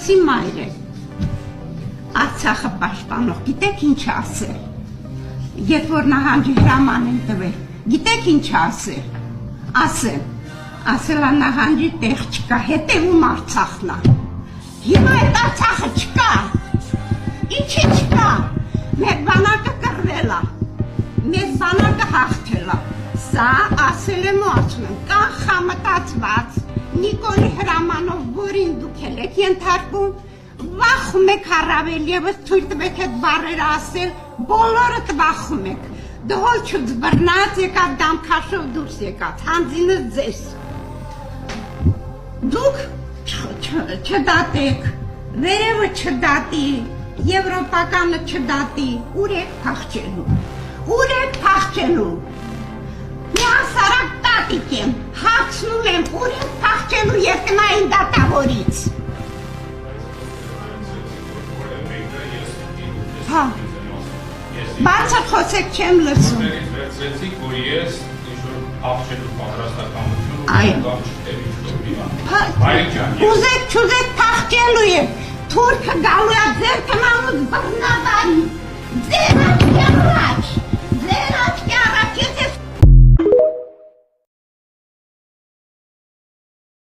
Արցախցի մայր է, Արցախը պաշտպանող, գիտեք ինչ ասել, երբ որ նահանջի հրաման են տվել, գիտեք ինչ ասել, ասելա նահանջի տեղ չկա, հետևում Արցախն է, հիմա այդ Արցախը չկա, ինչի չկա, մեր բանակը կռվել է, մեր բանակը հաղթել է, սա ասել եմ ու ասում եմ, կան խամտացված, Նիկոլի հրամանով, որին դուք եք ենթարկում, վախում եք առավել ևս թույլ տվեք այդ բառերը ասել, բոլորդ վախում եք, դհոլ բռնած եկած դամքաշով դուրս եկած, հանձինս ձեզ, դուք չդատեք, վերևը չդատի, եվրոպականը չդատի, ուր եք փախչելու, մի ասարակ տատիկ եմ, հացնում եմ, ուր եք փախչելու երկնային դատավորից, բացր խոսեք չեմ լսում, վերցրեցիք, որ ես ինչ-որ փախչելու պատրաստականություն ուզեք չուզեք փախչելու եմ, թուրքը գալու է ձեր կնանուց բռնադարի, ձեր